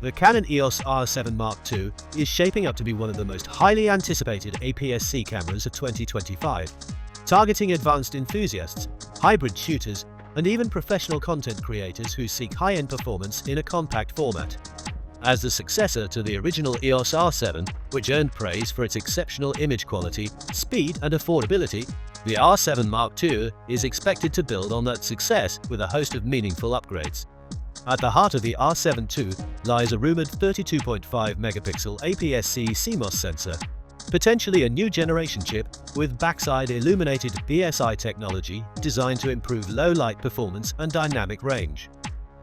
The Canon EOS R7 Mark II is shaping up to be one of the most highly anticipated APS-C cameras of 2025, targeting advanced enthusiasts, hybrid shooters, and even professional content creators who seek high-end performance in a compact format. As the successor to the original EOS R7, which earned praise for its exceptional image quality, speed, and affordability, the R7 Mark II is expected to build on that success with a host of meaningful upgrades. At the heart of the R7 II lies a rumored 32.5 megapixel APS-C CMOS sensor, potentially a new generation chip with backside illuminated BSI technology designed to improve low light performance and dynamic range.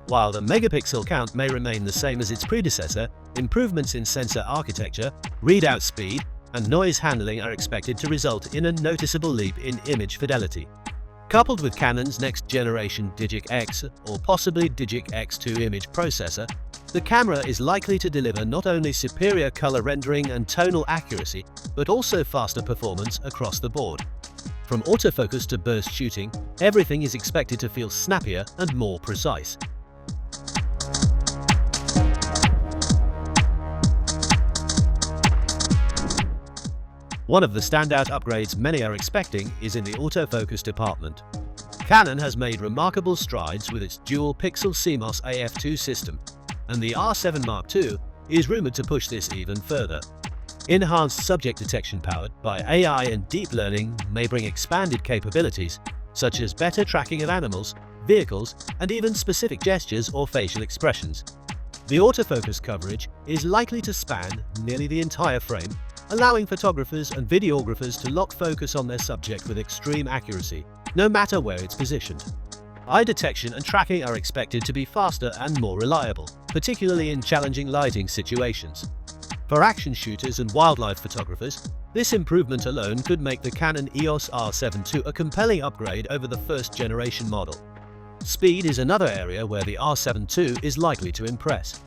While the megapixel count may remain the same as its predecessor, improvements in sensor architecture, readout speed, and noise handling are expected to result in a noticeable leap in image fidelity. Coupled with Canon's next-generation Digic X or possibly Digic X2 image processor, the camera is likely to deliver not only superior color rendering and tonal accuracy, but also faster performance across the board. From autofocus to burst shooting, everything is expected to feel snappier and more precise. One of the standout upgrades many are expecting is in the autofocus department. Canon has made remarkable strides with its dual-pixel CMOS AF2 system, and the R7 Mark II is rumored to push this even further. Enhanced subject detection powered by AI and deep learning may bring expanded capabilities, such as better tracking of animals, vehicles, and even specific gestures or facial expressions. The autofocus coverage is likely to span nearly the entire frame, allowing photographers and videographers to lock focus on their subject with extreme accuracy, no matter where it's positioned. Eye detection and tracking are expected to be faster and more reliable, particularly in challenging lighting situations. For action shooters and wildlife photographers, this improvement alone could make the Canon EOS R7 II a compelling upgrade over the first-generation model. Speed is another area where the R7 II is likely to impress.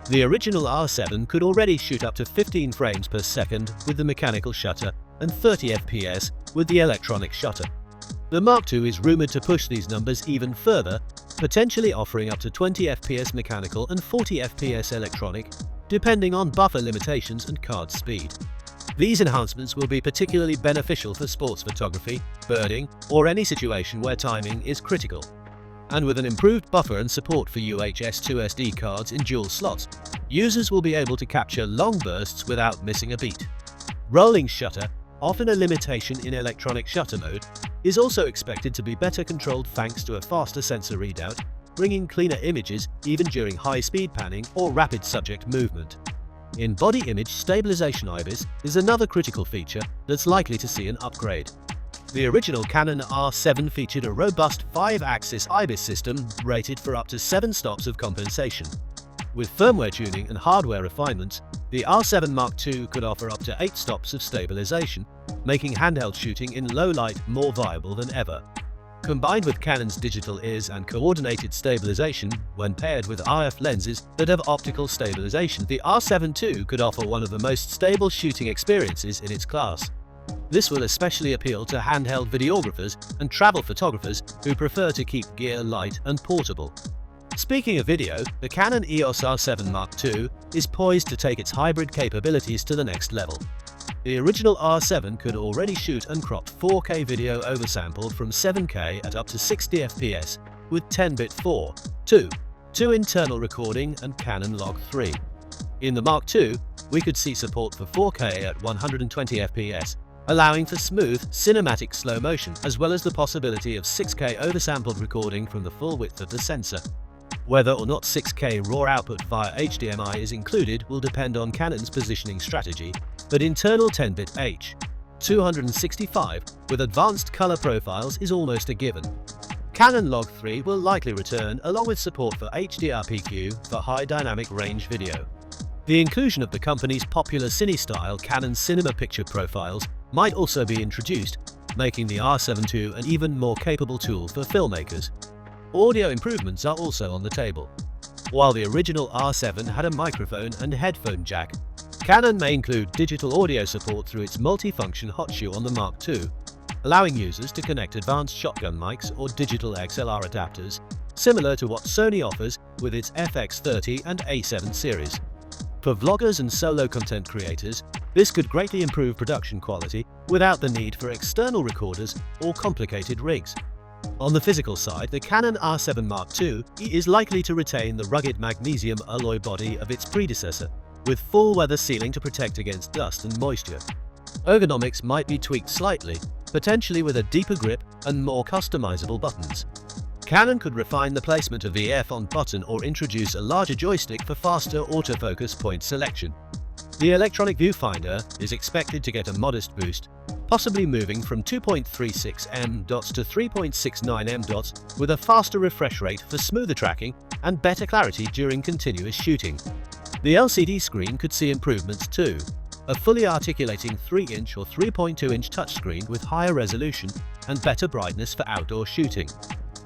The original R7 could already shoot up to 15 frames per second with the mechanical shutter and 30 FPS with the electronic shutter. The Mark II is rumored to push these numbers even further, potentially offering up to 20 FPS mechanical and 40 FPS electronic, depending on buffer limitations and card speed. These enhancements will be particularly beneficial for sports photography, birding, or any situation where timing is critical. And with an improved buffer and support for UHS-2 SD cards in dual slots, users will be able to capture long bursts without missing a beat. Rolling shutter, often a limitation in electronic shutter mode, is also expected to be better controlled thanks to a faster sensor readout, bringing cleaner images even during high-speed panning or rapid subject movement. In body image stabilization, IBIS is another critical feature that's likely to see an upgrade. The original Canon R7 featured a robust 5-axis IBIS system rated for up to 7 stops of compensation. With firmware tuning and hardware refinements, the R7 Mark II could offer up to 8 stops of stabilization, making handheld shooting in low light more viable than ever. Combined with Canon's digital IS and coordinated stabilization, when paired with RF lenses that have optical stabilization, the R7 II could offer one of the most stable shooting experiences in its class. This will especially appeal to handheld videographers and travel photographers who prefer to keep gear light and portable. Speaking of video, the Canon EOS R7 Mark II is poised to take its hybrid capabilities to the next level. The original R7 could already shoot and crop 4K video oversampled from 7K at up to 60 FPS with 10-bit 4.2 internal recording and Canon Log 3. In the Mark II, we could see support for 4K at 120 FPS, allowing for smooth, cinematic slow motion, as well as the possibility of 6K oversampled recording from the full width of the sensor. Whether or not 6K raw output via HDMI is included will depend on Canon's positioning strategy, but internal 10-bit H.265 with advanced color profiles is almost a given. Canon Log 3 will likely return, along with support for HDR-PQ for high dynamic range video. The inclusion of the company's popular cine-style Canon Cinema picture profiles might also be introduced, making the R7 II an even more capable tool for filmmakers. Audio improvements are also on the table. While the original R7 had a microphone and headphone jack, Canon may include digital audio support through its multi-function hot shoe on the Mark II, allowing users to connect advanced shotgun mics or digital XLR adapters, similar to what Sony offers with its FX30 and A7 series. For vloggers and solo content creators, this could greatly improve production quality without the need for external recorders or complicated rigs. On the physical side, the Canon R7 Mark II is likely to retain the rugged magnesium alloy body of its predecessor, with full weather sealing to protect against dust and moisture. Ergonomics might be tweaked slightly, potentially with a deeper grip and more customizable buttons. Canon could refine the placement of the F-on button or introduce a larger joystick for faster autofocus point selection. The electronic viewfinder is expected to get a modest boost, possibly moving from 2.36 m dots to 3.69 m dots with a faster refresh rate for smoother tracking and better clarity during continuous shooting. The LCD screen could see improvements too. A fully articulating 3-inch or 3.2-inch touchscreen with higher resolution and better brightness for outdoor shooting.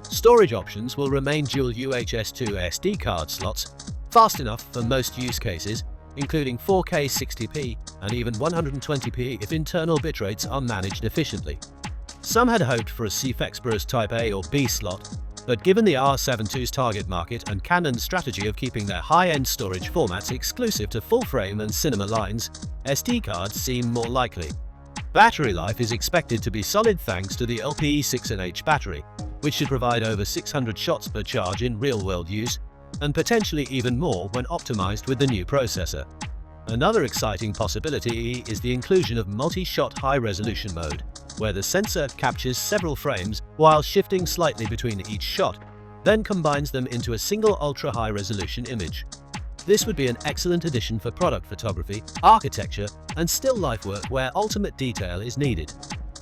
Storage options will remain dual UHS 2 SD card slots, fast enough for most use cases, including 4K 60p and even 120p if internal bitrates are managed efficiently. Some had hoped for a CFexPro's Type A or B slot, but given the R7 II's target market and Canon's strategy of keeping their high-end storage formats exclusive to full-frame and cinema lines, SD cards seem more likely. Battery life is expected to be solid thanks to the LPE6NH battery, which should provide over 600 shots per charge in real-world use, and potentially even more when optimized with the new processor. Another exciting possibility is the inclusion of multi-shot high-resolution mode, where the sensor captures several frames while shifting slightly between each shot, then combines them into a single ultra-high-resolution image. This would be an excellent addition for product photography, architecture, and still life work where ultimate detail is needed.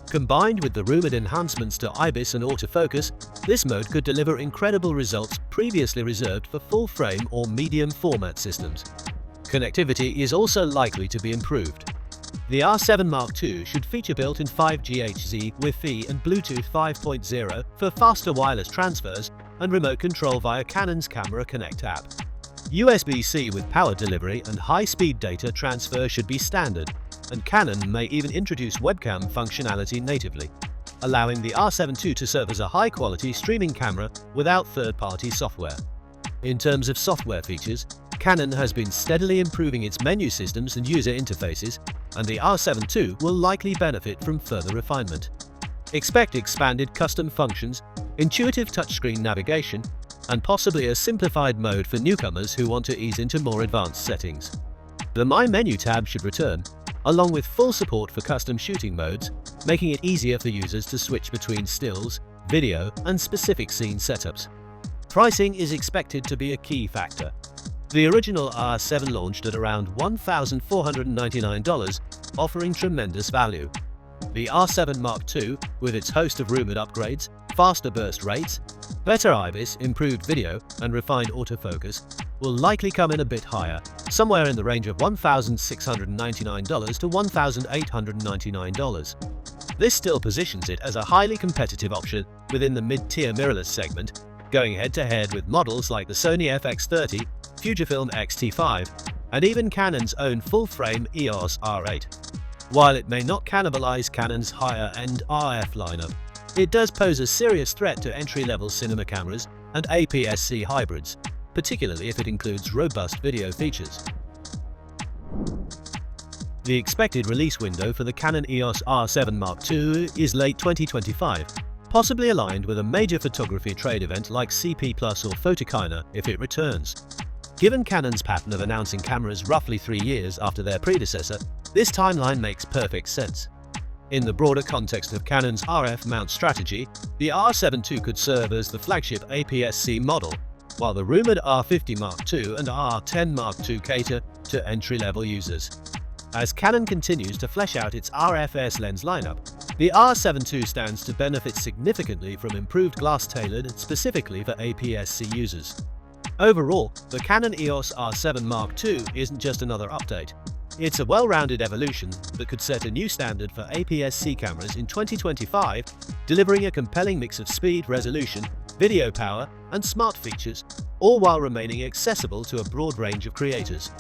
Combined with the rumored enhancements to IBIS and autofocus, this mode could deliver incredible results previously reserved for full-frame or medium format systems. Connectivity is also likely to be improved. The R7 Mark II should feature built-in 5G Wi-Fi and Bluetooth 5.0 for faster wireless transfers and remote control via Canon's Camera Connect app. USB-C with power delivery and high-speed data transfer should be standard, and Canon may even introduce webcam functionality natively, allowing the R7 II to serve as a high-quality streaming camera without third-party software. In terms of software features, Canon has been steadily improving its menu systems and user interfaces, and the R7 II will likely benefit from further refinement. Expect expanded custom functions, intuitive touchscreen navigation, and possibly a simplified mode for newcomers who want to ease into more advanced settings. The My Menu tab should return, along with full support for custom shooting modes, making it easier for users to switch between stills, video, and specific scene setups. Pricing is expected to be a key factor. The original R7 launched at around $1,499, offering tremendous value. The R7 Mark II, with its host of rumored upgrades, faster burst rates, better IBIS, improved video, and refined autofocus, will likely come in a bit higher, somewhere in the range of $1,699 to $1,899. This still positions it as a highly competitive option within the mid-tier mirrorless segment, going head-to-head with models like the Sony FX30, Fujifilm X-T5, and even Canon's own full-frame EOS R8. While it may not cannibalize Canon's higher-end RF lineup, it does pose a serious threat to entry-level cinema cameras and APS-C hybrids, particularly if it includes robust video features. The expected release window for the Canon EOS R7 Mark II is late 2025, possibly aligned with a major photography trade event like CP Plus or Photokina if it returns. Given Canon's pattern of announcing cameras roughly 3 years after their predecessor, this timeline makes perfect sense. In the broader context of Canon's RF mount strategy, the R7 II could serve as the flagship APS-C model, while the rumored R50 Mark II and R10 Mark II cater to entry-level users. As Canon continues to flesh out its RFS lens lineup, the R7 II stands to benefit significantly from improved glass tailored specifically for APS-C users. Overall, the Canon EOS R7 Mark II isn't just another update. It's a well-rounded evolution that could set a new standard for APS-C cameras in 2025, delivering a compelling mix of speed, resolution, video power, and smart features, all while remaining accessible to a broad range of creators.